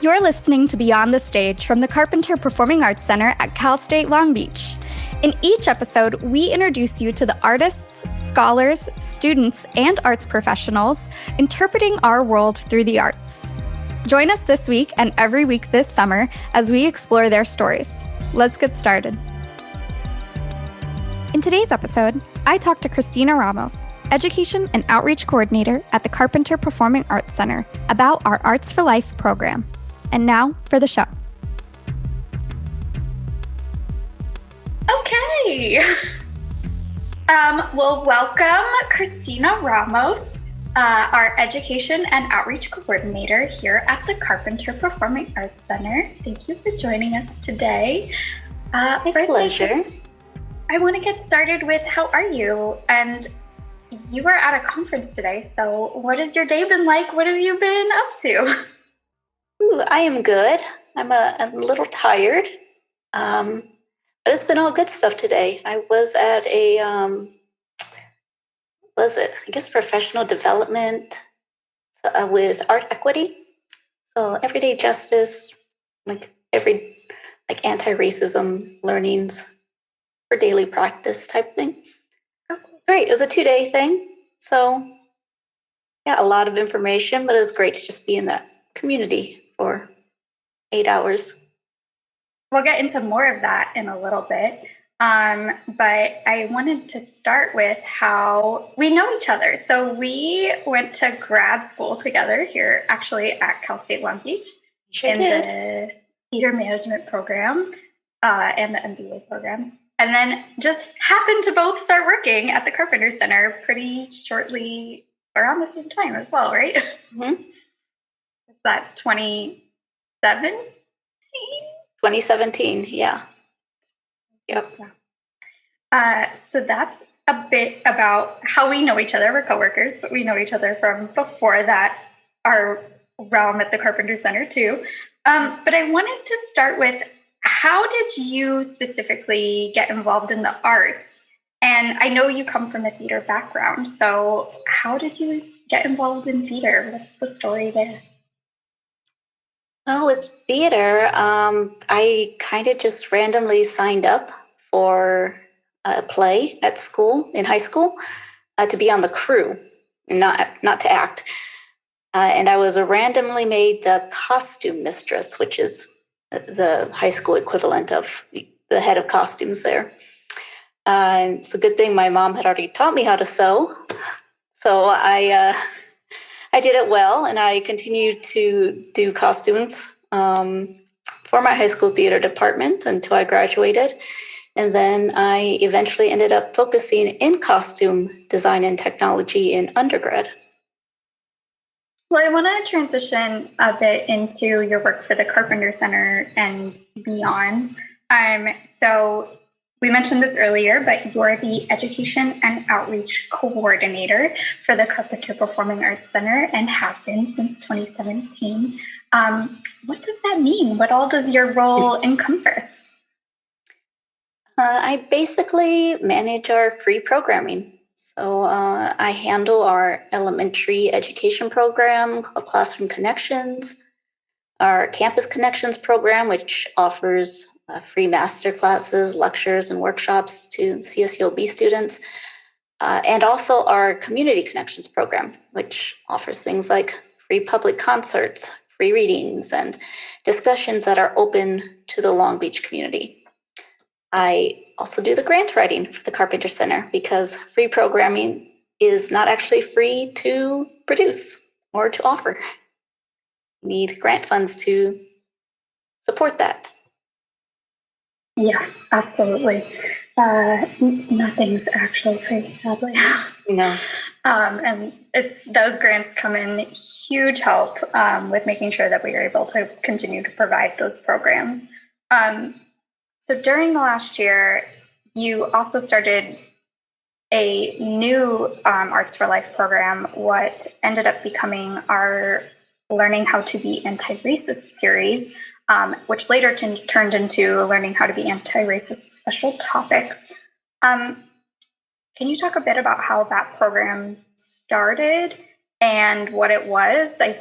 You're listening to Beyond the Stage from the Carpenter Performing Arts Center at Cal State Long Beach. In each episode, we introduce you to the artists, scholars, students, and arts professionals interpreting our world through the arts. Join us this week and every week this summer as we explore their stories. Let's get started. In today's episode, I talked to Christina Ramos, Education and Outreach Coordinator at the Carpenter Performing Arts Center, about our Arts for Life program. And now for the show. Okay. Well, welcome Christina Ramos, our Education and Outreach Coordinator here at the Carpenter Performing Arts Center. Thank you for joining us today. My pleasure. I want to get started with how are you? And you were at a conference today, so what has your day been like? What have you been up to? Ooh, I am good. I'm a little tired, but it's been all good stuff today. I was at professional development with art equity. So everyday justice, anti-racism learnings for daily practice type thing. Great. It was a 2-day thing. So yeah, a lot of information, but it was great to just be in that community for 8 hours. We'll get into more of that in a little bit. But I wanted to start with how we know each other. So we went to grad school together here, actually at Cal State Long Beach, the theater management program and the MBA program. And then just happened to both start working at the Carpenter Center pretty shortly around the same time as well, right? Mm-hmm. Is that 2017? 2017, yeah. Yep. So that's a bit about how we know each other. We're coworkers, but we know each other from before that, our realm at the Carpenter Center too. But I wanted to start with, how did you specifically get involved in the arts? And I know you come from a theater background, so how did you get involved in theater? What's the story there? Well, with theater, I kind of just randomly signed up for a play at school, in high school, to be on the crew, and not to act. And I was randomly made the costume mistress, which is the high school equivalent of the head of costumes there. And it's a good thing my mom had already taught me how to sew. So I did it well, and I continued to do costumes for my high school theater department until I graduated. And then I eventually ended up focusing in costume design and technology in undergrad. Well, I want to transition a bit into your work for the Carpenter Center and beyond. So we mentioned this earlier, but you're the Education and Outreach Coordinator for the Carpenter Performing Arts Center and have been since 2017. What does that mean? What all does your role encompass? I basically manage our free programming. So I handle our elementary education program called Classroom Connections, our Campus Connections program, which offers free master classes, lectures, and workshops to CSULB students, and also our Community Connections program, which offers things like free public concerts, free readings, and discussions that are open to the Long Beach community. I also do the grant writing for the Carpenter Center because free programming is not actually free to produce or to offer. You need grant funds to support that. Yeah, absolutely. Nothing's actually free, sadly. No. And those grants come in huge help with making sure that we are able to continue to provide those programs. So during the last year, you also started a new Arts for Life program, what ended up becoming our Learning How to Be Anti-Racist series, which later turned into Learning How to Be Anti-Racist Special Topics. Can you talk a bit about how that program started and what it was? I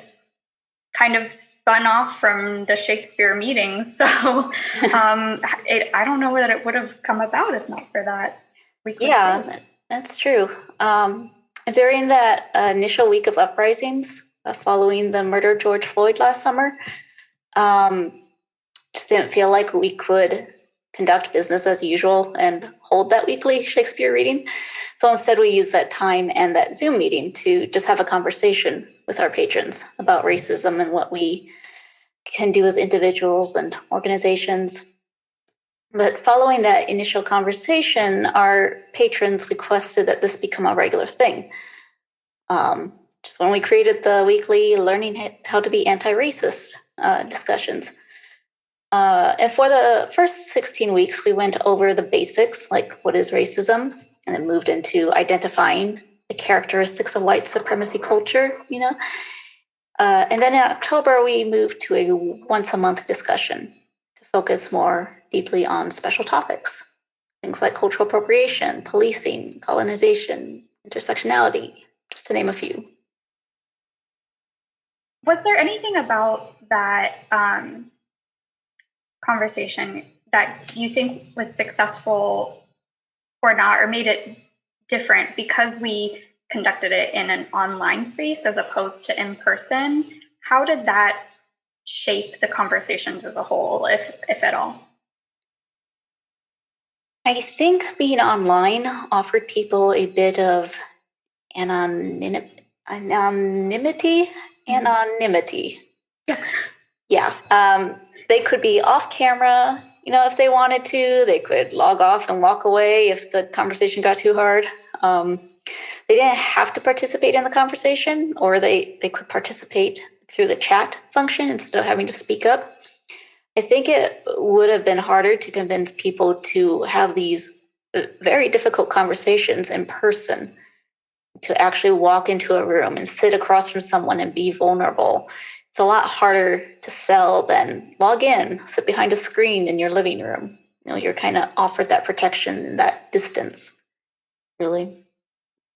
kind of spun off from the Shakespeare meetings. So I don't know that it would have come about if not for that weekly space. That's true. During that initial week of uprisings following the murder of George Floyd last summer, just didn't feel like we could conduct business as usual and hold that weekly Shakespeare reading. So instead, we used that time and that Zoom meeting to just have a conversation with our patrons about racism and what we can do as individuals and organizations. But following that initial conversation, our patrons requested that this become a regular thing. Just when we created the weekly Learning How to Be Anti-Racist discussions. And for the first 16 weeks, we went over the basics, like what is racism, and then moved into identifying the characteristics of white supremacy culture, and then in October, we moved to a once-a-month discussion to focus more deeply on special topics, things like cultural appropriation, policing, colonization, intersectionality, just to name a few. Was there anything about that conversation that you think was successful or not, or made it different because we conducted it in an online space as opposed to in person? How did that shape the conversations as a whole, if at all? I think being online offered people a bit of anonymity. Yeah. They could be off camera, if they wanted to. They could log off and walk away if the conversation got too hard. They didn't have to participate in the conversation, or they could participate through the chat function instead of having to speak up. I think it would have been harder to convince people to have these very difficult conversations in person, to actually walk into a room and sit across from someone and be vulnerable. It's a lot harder to sell than log in, sit behind a screen in your living room. You're kind of offered that protection, that distance, really.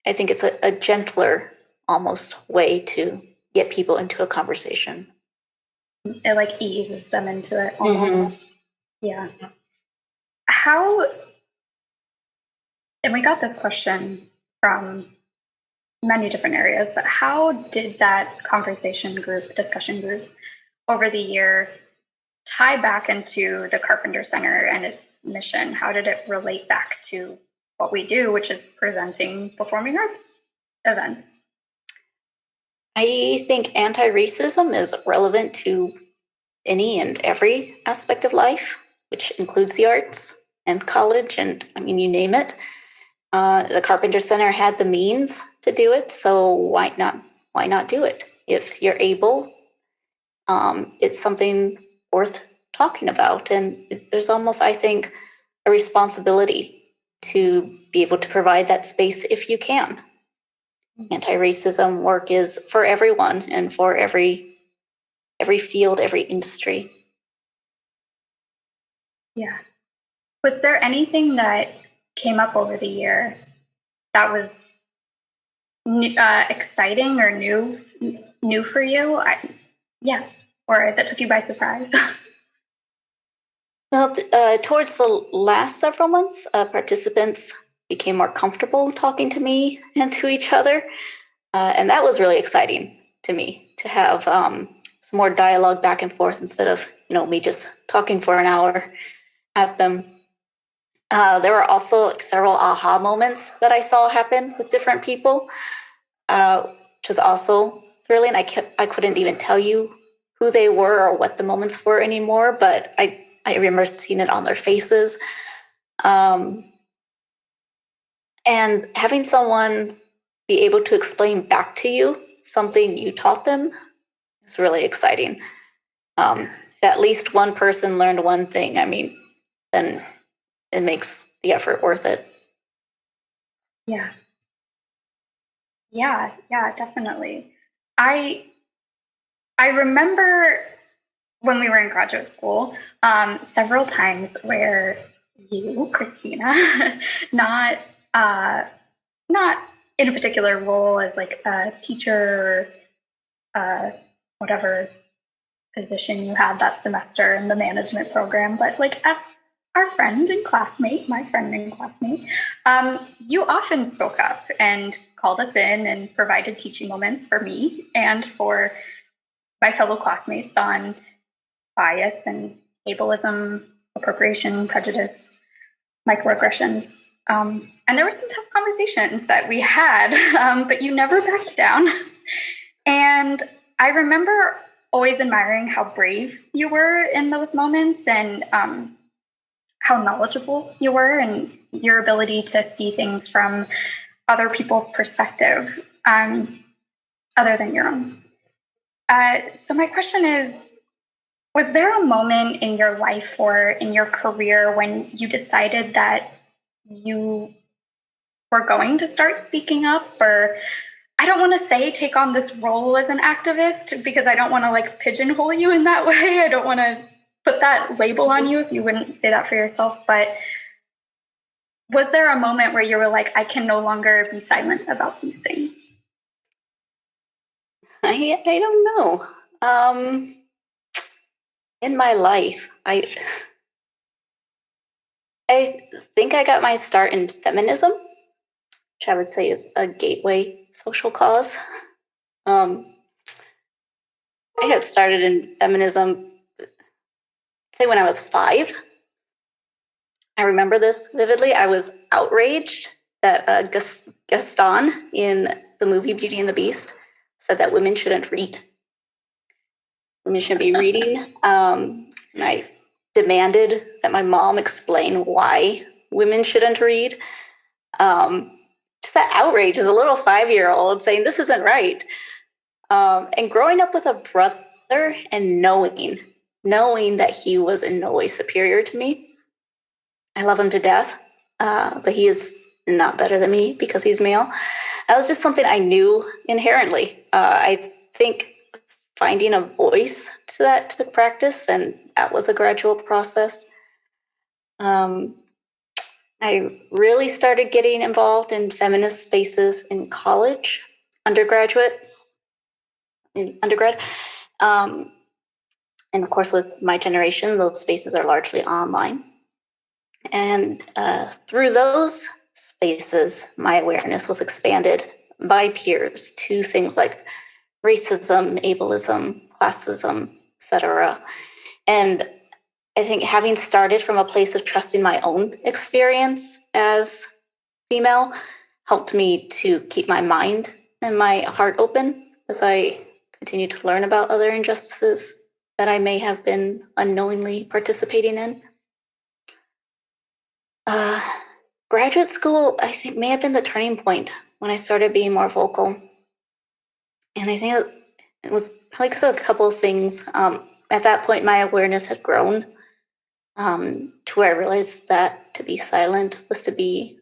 I think it's a gentler, almost, way to get people into a conversation. It like eases them into it almost. Mm-hmm. Yeah. And we got this question from many different areas, but how did that discussion group over the year tie back into the Carpenter Center and its mission? How did it relate back to what we do, which is presenting performing arts events? I think anti-racism is relevant to any and every aspect of life, which includes the arts and college, and you name it. The Carpenter Center had the means to do it, so why not do it? If you're able, it's something worth talking about, and there's almost, I think, a responsibility to be able to provide that space if you can. Anti-racism work is for everyone and for every field, every industry. Yeah. Was there anything that came up over the year that was exciting or new for you? Or that took you by surprise? Well, towards the last several months, participants became more comfortable talking to me and to each other. And that was really exciting to me, to have some more dialogue back and forth instead of, me just talking for an hour at them. There were also several aha moments that I saw happen with different people, which was also thrilling. I couldn't even tell you who they were or what the moments were anymore, but I remember seeing it on their faces. And having someone be able to explain back to you something you taught them is really exciting. If at least one person learned one thing, then it makes the effort worth it. Yeah, definitely. I remember when we were in graduate school, several times where you, Christina, not in a particular role as like a teacher or whatever position you had that semester in the management program, but like as our friend and classmate, my friend and classmate, you often spoke up and called us in and provided teaching moments for me and for my fellow classmates on bias and ableism, appropriation, prejudice, microaggressions. And there were some tough conversations that we had, but you never backed down. And I remember always admiring how brave you were in those moments and how knowledgeable you were and your ability to see things from other people's perspective other than your own. So my question is, was there a moment in your life or in your career when you decided that you were going to start speaking up? Or I don't want to say take on this role as an activist because I don't want to like pigeonhole you in that way. I don't want to put that label on you if you wouldn't say that for yourself. But was there a moment where you were like, I can no longer be silent about these things? I don't know. In my life, I think I got my start in feminism, which I would say is a gateway social cause. I had started in feminism, say when I was 5. I remember this vividly. I was outraged that Gaston in the movie Beauty and the Beast said that women shouldn't read. Women shouldn't be reading. And I demanded that my mom explain why women shouldn't read. Just that outrage as a little 5-year-old saying this isn't right. And growing up with a brother and knowing that he was in no way superior to me. I love him to death, but he is not better than me because he's male. That was just something I knew inherently. I think finding a voice to that took practice, and that was a gradual process. I really started getting involved in feminist spaces in college, undergrad. And of course, with my generation, those spaces are largely online. And through those spaces, my awareness was expanded by peers to things like racism, ableism, classism, etc. And I think having started from a place of trusting my own experience as female helped me to keep my mind and my heart open as I continue to learn about other injustices that I may have been unknowingly participating in. Graduate school, I think, may have been the turning point when I started being more vocal. And I think it was probably because of a couple of things. At that point, my awareness had grown to where I realized that to be silent was to be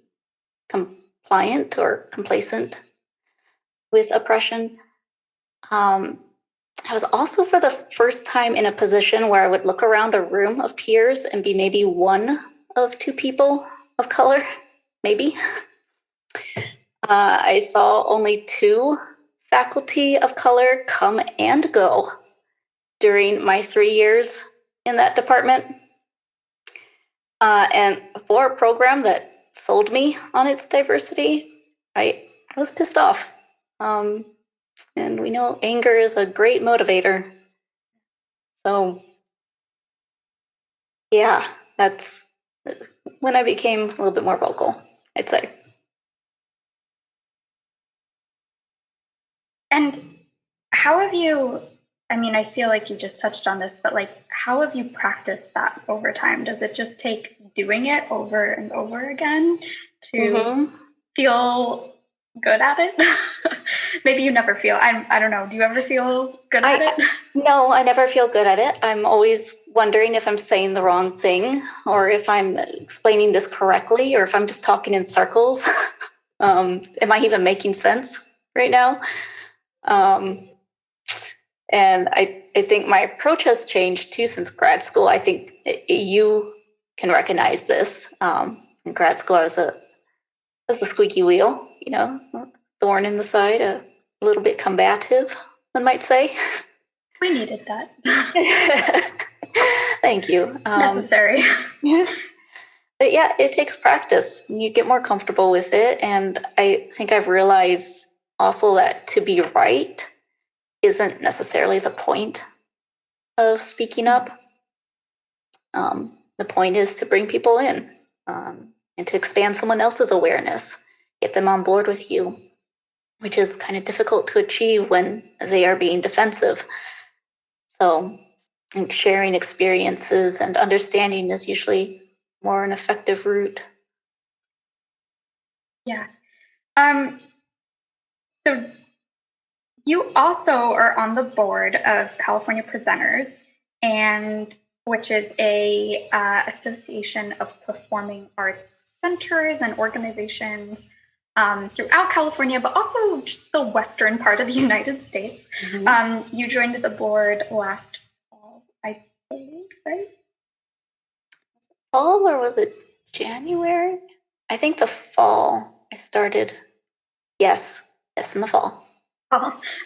compliant or complacent with oppression. I was also for the first time in a position where I would look around a room of peers and be maybe one of 2 people of color, maybe. I saw only 2 faculty of color come and go during my 3 years in that department. And for a program that sold me on its diversity, I was pissed off. And we know anger is a great motivator. So, yeah, that's when I became a little bit more vocal, I'd say. And how have you, I mean, I feel like you just touched on this, but like, how have you practiced that over time? Does it just take doing it over and over again to feel good at it? Maybe you never feel, I don't know. Do you ever feel good at it? No, I never feel good at it. I'm always wondering if I'm saying the wrong thing or if I'm explaining this correctly or if I'm just talking in circles. Am I even making sense right now? And I think my approach has changed too since grad school. I think you can recognize this. In grad school, I was the squeaky wheel, thorn in the side, a little bit combative, one might say. We needed that. Thank you. Necessary. But yeah, it takes practice. You get more comfortable with it. And I think I've realized also that to be right isn't necessarily the point of speaking up. The point is to bring people in and to expand someone else's awareness, get them on board with you, which is kind of difficult to achieve when they are being defensive. So I think sharing experiences and understanding is usually more an effective route. Yeah. So you also are on the board of California Presenters, and which is a association of performing arts centers and organizations throughout California, but also just the western part of the United States. Mm-hmm. You joined the board last fall, I believe, right? Fall, or was it January? I think the fall I started. Yes, in the fall.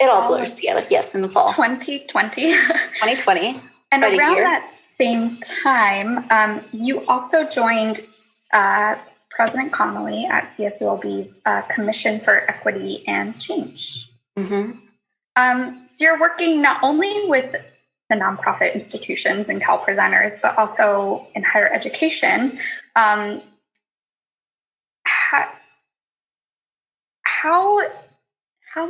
It all blurs together. Yes, in the fall. 2020. 2020. And around that same time, you also joined President Connolly at CSULB's Commission for Equity and Change. Mm-hmm. So you're working not only with the nonprofit institutions and Cal Presenters, but also in higher education. How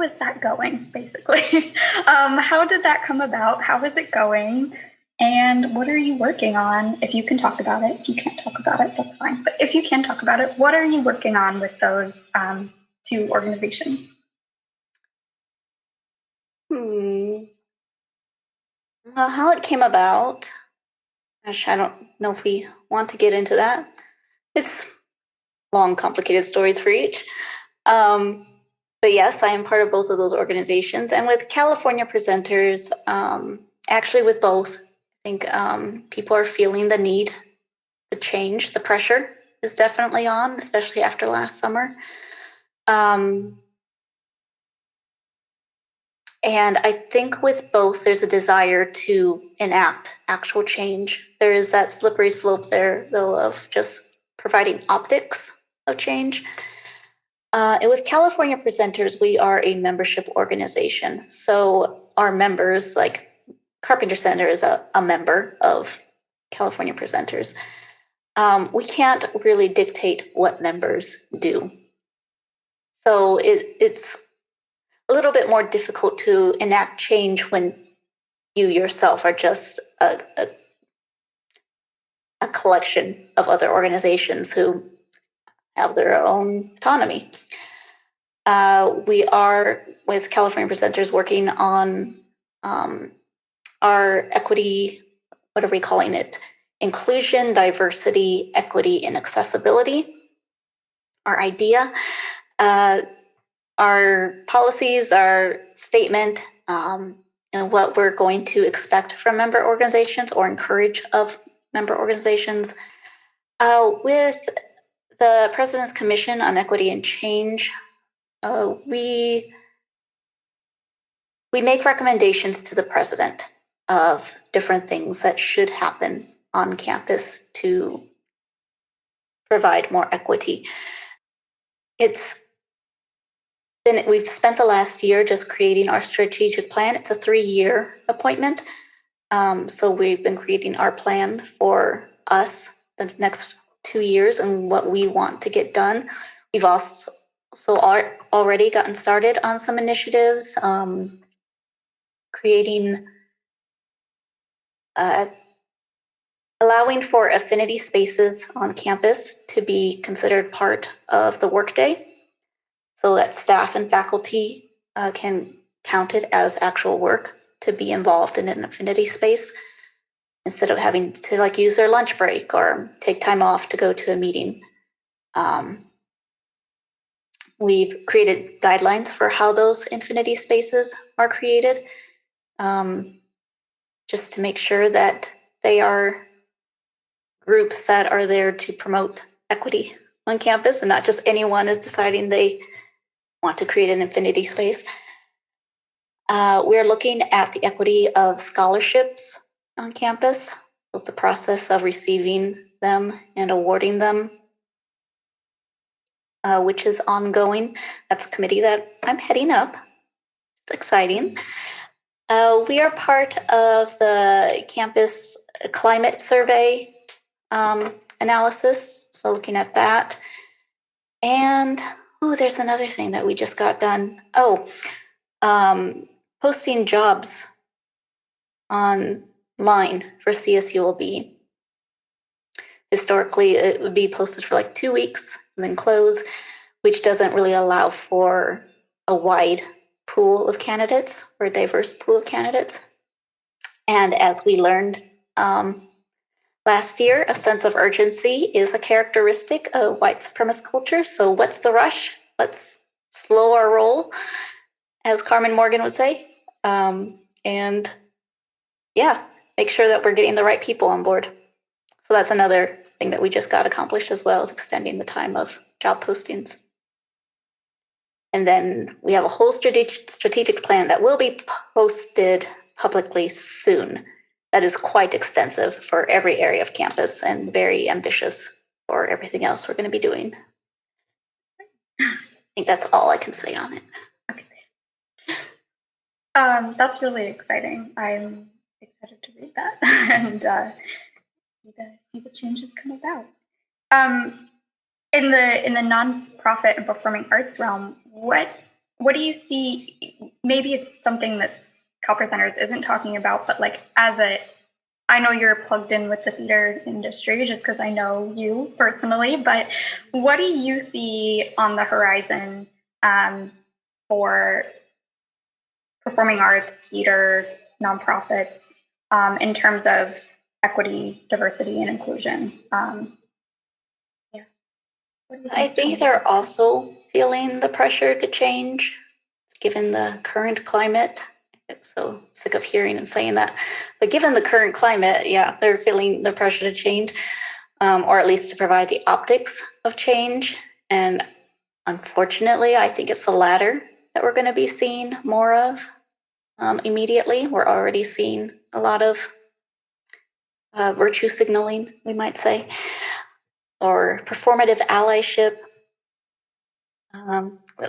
is that going, basically? How did that come about? How is it going? And what are you working on? If you can talk about it. If you can't talk about it, that's fine. But if you can talk about it, what are you working on with those two organizations? Well, how it came about, gosh, I don't know if we want to get into that. It's long, complicated stories for each. But yes, I am part of both of those organizations. And with California Presenters, actually with both, I think people are feeling the need to change. The pressure is definitely on, especially after last summer. And I think with both, there's a desire to enact actual change. There is that slippery slope there, though, of just providing optics of change. And with California Presenters, we are a membership organization. So our members, like Carpenter Center is a member of California Presenters. We can't really dictate what members do. So it's a little bit more difficult to enact change when you yourself are just a collection of other organizations who have their own autonomy. We are, with California Presenters, working on our equity, what are we calling it? Inclusion, diversity, equity, and accessibility. Our idea, our policies, our statement, and what we're going to expect from member organizations or encourage of member organizations. With the President's Commission on Equity and Change, we make recommendations to the president of different things that should happen on campus to provide more equity. We've spent the last year just creating our strategic plan. It's a 3-year appointment. So we've been creating our plan for us the next 2 years and what we want to get done. We've also already gotten started on some initiatives, creating, allowing for affinity spaces on campus to be considered part of the workday, so that staff and faculty can count it as actual work to be involved in an affinity space instead of having to use their lunch break or take time off to go to a meeting. We've created guidelines for how those infinity spaces are created, just to make sure that they are groups that are there to promote equity on campus and not just anyone is deciding they want to create an infinity space. We're looking at the equity of scholarships on campus, with the process of receiving them and awarding them, which is ongoing. That's a committee that I'm heading up. It's exciting. We are part of the campus climate survey analysis, so looking at that. And there's another thing that we just got done. Posting jobs online for CSULB. Historically, it would be posted for like 2 weeks and then close, which doesn't really allow for a wide pool of candidates, or a diverse pool of candidates. And as we learned last year, a sense of urgency is a characteristic of white supremacist culture. So what's the rush? Let's slow our roll, as Carmen Morgan would say. And yeah, make sure that we're getting the right people on board. So that's another thing that we just got accomplished as well, is extending the time of job postings. And then we have a whole strategic plan that will be posted publicly soon. That is quite extensive for every area of campus and very ambitious for everything else we're going to be doing. I think that's all I can say on it. Okay. That's really exciting. I'm excited to read that and see the changes come about. In the nonprofit and performing arts realm, what do you see? Maybe it's something that CalPresenters isn't talking about, but like I know you're plugged in with the theater industry just because I know you personally, but what do you see on the horizon for performing arts, theater, nonprofits in terms of equity, diversity, and inclusion? I think they're also feeling the pressure to change, given the current climate. I get so sick of hearing and saying that. But given the current climate, yeah, they're feeling the pressure to change, or at least to provide the optics of change. And unfortunately, I think it's the latter that we're going to be seeing more of immediately. We're already seeing a lot of virtue signaling, we might say, or performative allyship.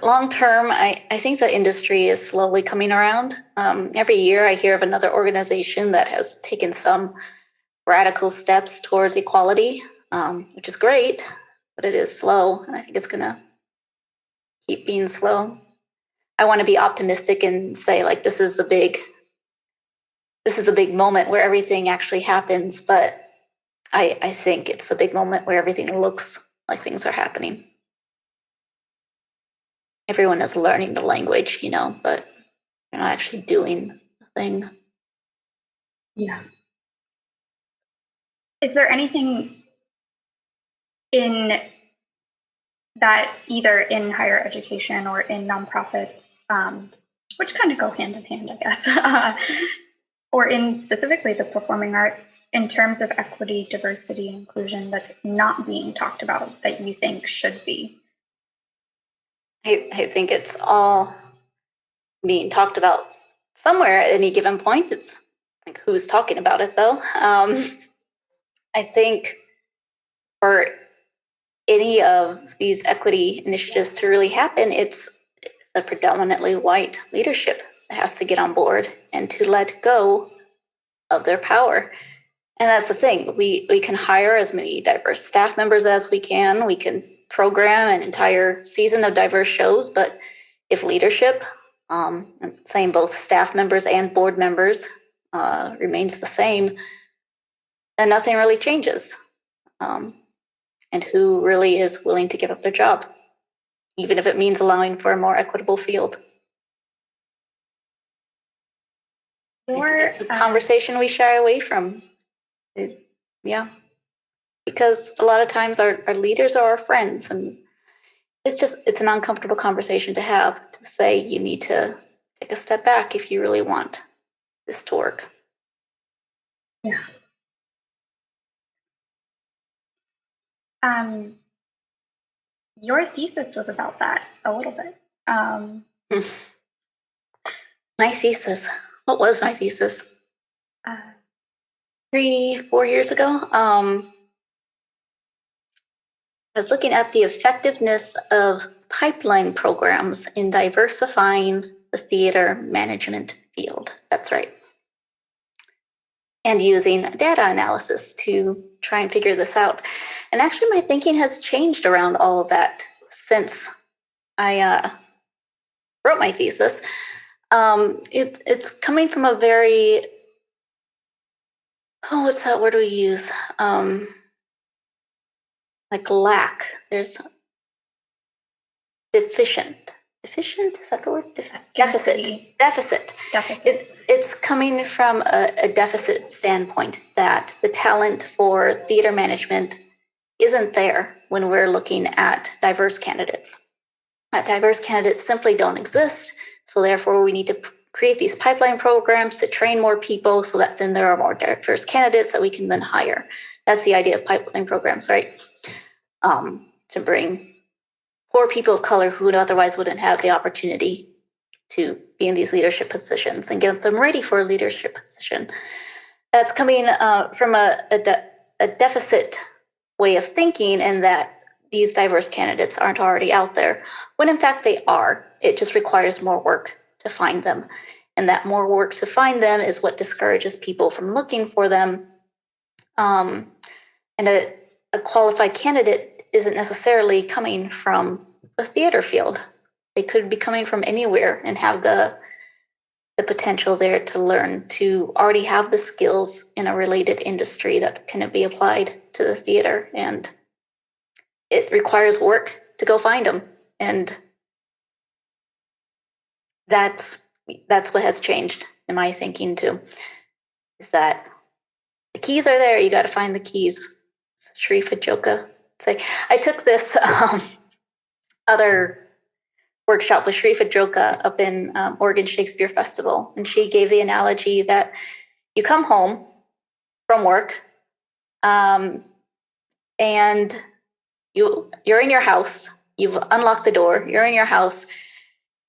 Long term, I think the industry is slowly coming around. Every year I hear of another organization that has taken some radical steps towards equality, which is great, but it is slow, and I think it's going to keep being slow. I want to be optimistic and say, like, this is the big moment where everything actually happens, but I think it's the big moment where everything looks like things are happening. Everyone is learning the language, but they're not actually doing the thing. Yeah. Is there anything in that, either in higher education or in nonprofits, which kind of go hand in hand, I guess, or in specifically the performing arts, in terms of equity, diversity, and inclusion, that's not being talked about that you think should be? I think it's all being talked about somewhere at any given point. It's like, who's talking about it, though? I think for any of these equity initiatives to really happen, it's the predominantly white leadership that has to get on board and to let go of their power. And that's the thing. We can hire as many diverse staff members as we can. We can program an entire season of diverse shows, but if leadership, I'm saying both staff members and board members, remains the same, then nothing really changes. And who really is willing to give up their job, even if it means allowing for a more equitable field? It's a conversation we shy away from. Yeah. Because a lot of times our leaders are our friends, and it's an uncomfortable conversation to have, to say you need to take a step back if you really want this to work. Yeah. Your thesis was about that a little bit. My thesis. What was my thesis? Uh, 3-4 years ago. I was looking at the effectiveness of pipeline programs in diversifying the theater management field. That's right. And using data analysis to try and figure this out. And actually, my thinking has changed around all of that since I wrote my thesis. It's coming from a very, what's that word we use? Like lack. There's deficient. Deficient, is that the word? Deficit. It's coming from a deficit standpoint that the talent for theater management isn't there when we're looking at diverse candidates. Diverse candidates simply don't exist, so therefore we need to create these pipeline programs to train more people so that then there are more diverse candidates that we can then hire. That's the idea of pipeline programs, right? To bring poor people of color who otherwise wouldn't have the opportunity to be in these leadership positions and get them ready for a leadership position. That's coming from a deficit way of thinking, and that these diverse candidates aren't already out there, when in fact they are. It just requires more work to find them. And that more work to find them is what discourages people from looking for them. And a qualified candidate isn't necessarily coming from the theater field. They could be coming from anywhere and have the potential there to learn, to already have the skills in a related industry that can be applied to the theater. And it requires work to go find them. And that's what has changed in my thinking too, is that the keys are there. You got to find the keys. Sharifa Joka say. I took this other workshop with Sharifa Joka up in Oregon Shakespeare Festival, and she gave the analogy that you come home from work, and you're in your house. You've unlocked the door. You're in your house,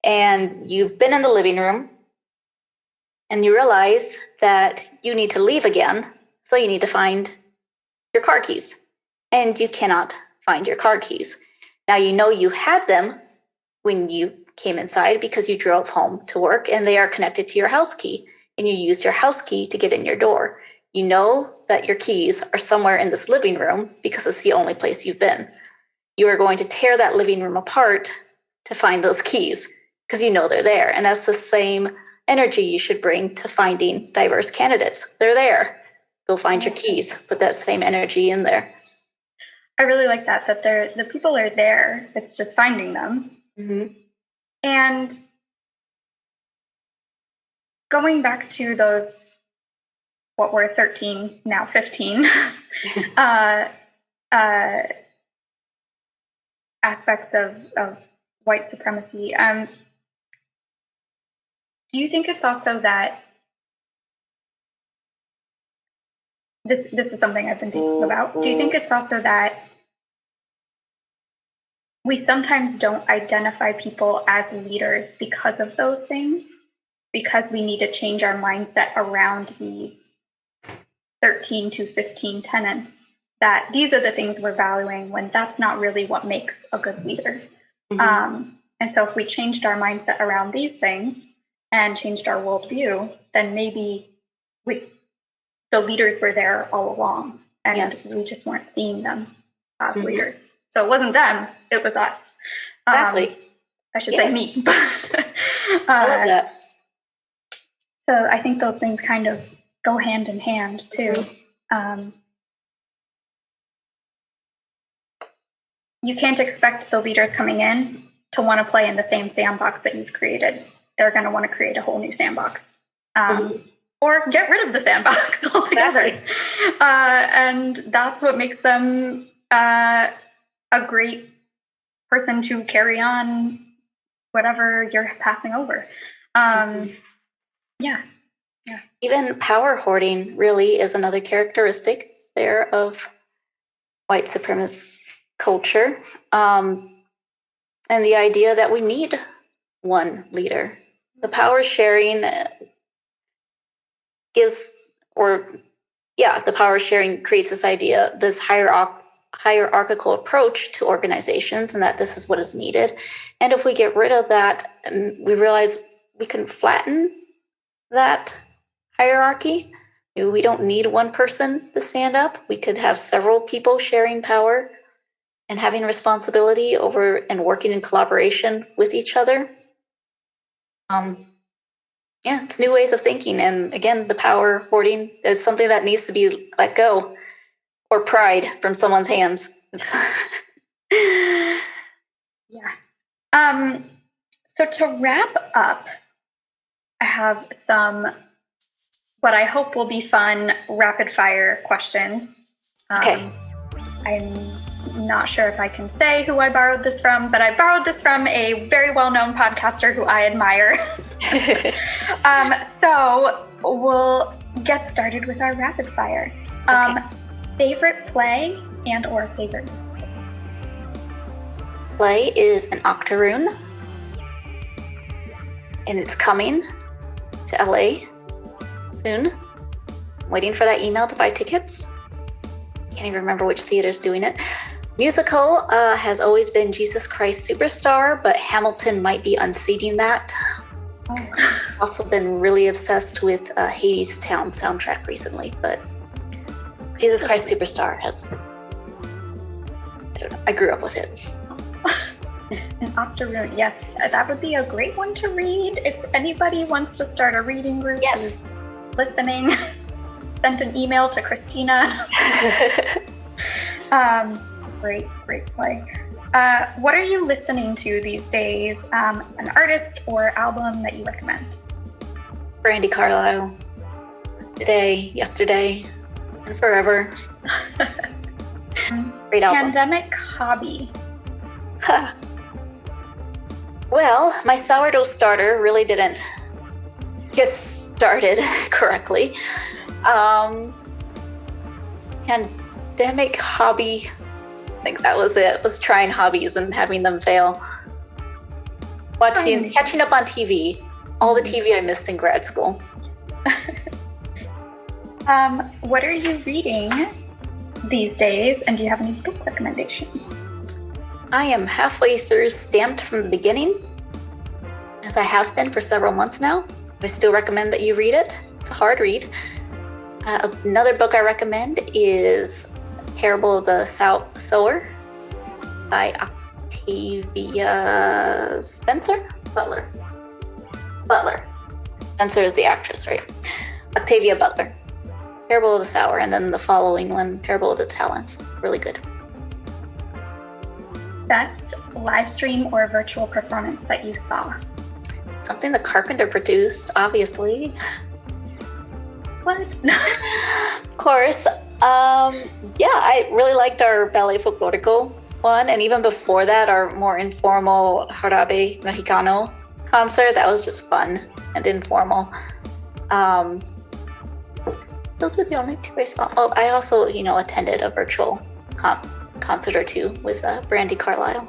and you've been in the living room, and you realize that you need to leave again. So you need to find your car keys, and you cannot find your car keys. Now you know you had them when you came inside because you drove home to work, and they are connected to your house key, and you used your house key to get in your door. You know that your keys are somewhere in this living room because it's the only place you've been. You are going to tear that living room apart to find those keys because you know they're there. And that's the same energy you should bring to finding diverse candidates. They're there. Go find your keys. Put that same energy in there. I really like that the people are there. It's just finding them. Mm-hmm. And going back to those, what were 13, now 15, aspects of white supremacy, do you think it's also that this is something I've been thinking about. Do you think it's also that we sometimes don't identify people as leaders because of those things, because we need to change our mindset around these 13 to 15 tenets, that these are the things we're valuing when that's not really what makes a good leader. Mm-hmm. And so if we changed our mindset around these things and changed our worldview, then maybe the leaders were there all along, and yes, we just weren't seeing them as mm-hmm. leaders. So it wasn't them, it was us. Exactly. I should say me. I love that. So I think those things kind of go hand in hand too. Mm-hmm. You can't expect the leaders coming in to want to play in the same sandbox that you've created. They're going to want to create a whole new sandbox. Mm-hmm. Or get rid of the sandbox altogether. Exactly. And that's what makes them a great person to carry on whatever you're passing over. Yeah. Even power hoarding really is another characteristic there of white supremacist culture. And the idea that we need one leader. the power sharing the power sharing creates this idea, this hierarchical approach to organizations, and that this is what is needed. And if we get rid of that, we realize we can flatten that hierarchy. We don't need one person to stand up. We could have several people sharing power and having responsibility over and working in collaboration with each other. It's new ways of thinking. And again, the power hoarding is something that needs to be let go, or pried from someone's hands. Yeah. So to wrap up, I have some, what I hope will be fun, rapid fire questions. Okay. I'm not sure if I can say who I borrowed this from, but I borrowed this from a very well-known podcaster who I admire. So we'll get started with our rapid fire. Okay. Favorite play and or favorite musical? Play is an octoroon, and it's coming to LA soon. I'm waiting for that email to buy tickets. Can't even remember which theater's doing it. Musical has always been Jesus Christ Superstar, but Hamilton might be unseating that. I've also been really obsessed with Hades Town soundtrack recently, but Jesus Christ Superstar I grew up with it. An octoroon, yes, that would be a great one to read. If anybody wants to start a reading group, yes, who's listening, sent an email to Christina. Great play. What are you listening to these days? An artist or album that you recommend? Brandi Carlile. Today, yesterday, and forever. Great album. Pandemic hobby. Well, my sourdough starter really didn't get started correctly. Pandemic hobby, I think that was it. Was trying hobbies and having them fail. Catching up on TV. All the TV I missed in grad school. What are you reading these days, and do you have any book recommendations? I am halfway through Stamped from the Beginning, as I have been for several months now. I still recommend that you read it. It's a hard read. Another book I recommend is Parable of the Sower by Octavia Butler. Spencer is the actress, right? Octavia Butler. Parable of the Sower, and then the following one, Parable of the Talents. Really good. Best live stream or virtual performance that you saw? Something the Carpenter produced, obviously. What? Of course. I really liked our Ballet Folklorico one, and even before that, our more informal Jarabe Mexicano concert. That was just fun and informal. Those were the only two I saw. Oh, I also, attended a virtual concert or two with Brandi Carlile.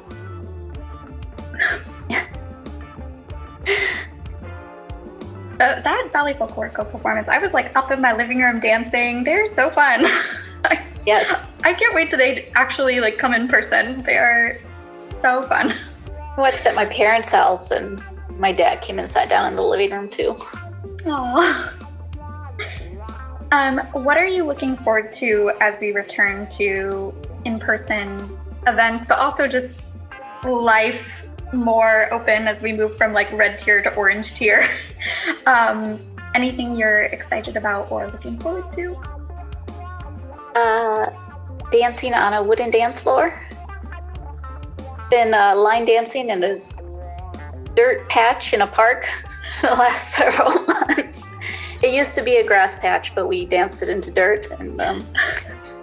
That Ballet Folklorico performance, I was like up in my living room dancing. They're so fun. Yes. I can't wait till they actually come in person. They are so fun. I watched at my parents' house, and my dad came and sat down in the living room too. Aww. What are you looking forward to as we return to in-person events, but also just life more open as we move from red tier to orange tier? Anything you're excited about or looking forward to? Dancing on a wooden dance floor. Been line dancing in a dirt patch in a park the last several months. It used to be a grass patch, but we danced it into dirt and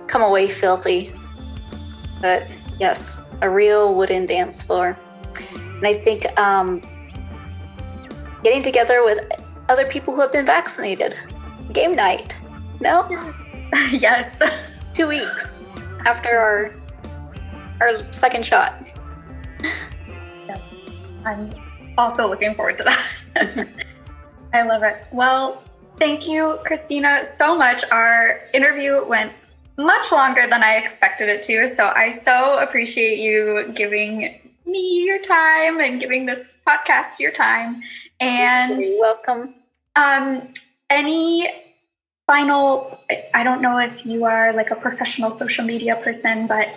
come away filthy. But yes, a real wooden dance floor. And I think getting together with other people who have been vaccinated. Game night. No? Yes. 2 weeks after our second shot. Yes. I'm also looking forward to that. I love it. Well, thank you, Christina, so much. Our interview went much longer than I expected it to. So I so appreciate you giving me your time and giving this podcast your time. And you're welcome. Any final, I don't know if you are like a professional social media person, but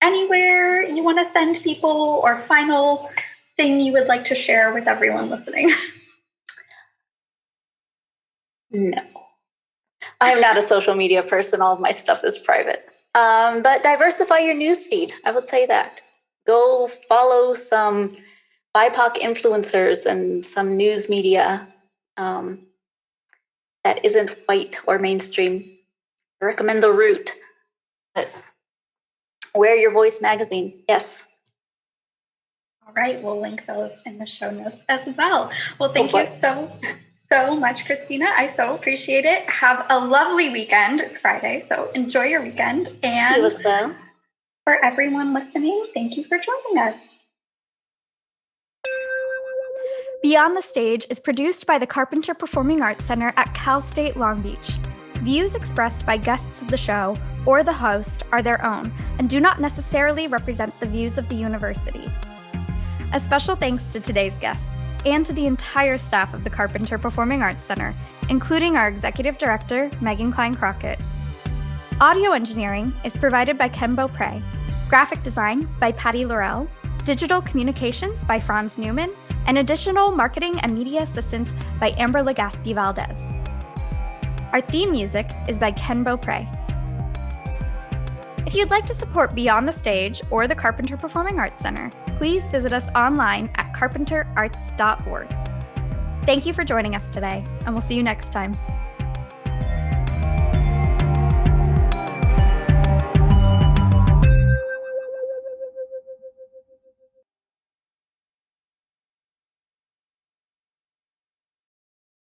anywhere you want to send people or final thing you would like to share with everyone listening? No. I'm not a social media person. All of my stuff is private. But diversify your newsfeed. I would say that. Go follow some BIPOC influencers and some news media that isn't white or mainstream. I recommend The Root. Wear Your Voice magazine. Yes. All right. We'll link those in the show notes as well. Well, thank you so much, Christina. I so appreciate it. Have a lovely weekend. It's Friday, so enjoy your weekend. And you as well. For everyone listening, thank you for joining us. Beyond the Stage is produced by the Carpenter Performing Arts Center at Cal State Long Beach. Views expressed by guests of the show or the host are their own and do not necessarily represent the views of the university. A special thanks to today's guests and to the entire staff of the Carpenter Performing Arts Center, including our Executive Director, Megan Klein-Crockett. Audio engineering is provided by Ken Beaupre, graphic design by Patty Laurel, digital communications by Franz Newman, and additional marketing and media assistance by Amber Legaspi Valdez. Our theme music is by Ken Beaupre. If you'd like to support Beyond the Stage or the Carpenter Performing Arts Center, please visit us online at carpenterarts.org. Thank you for joining us today, and we'll see you next time.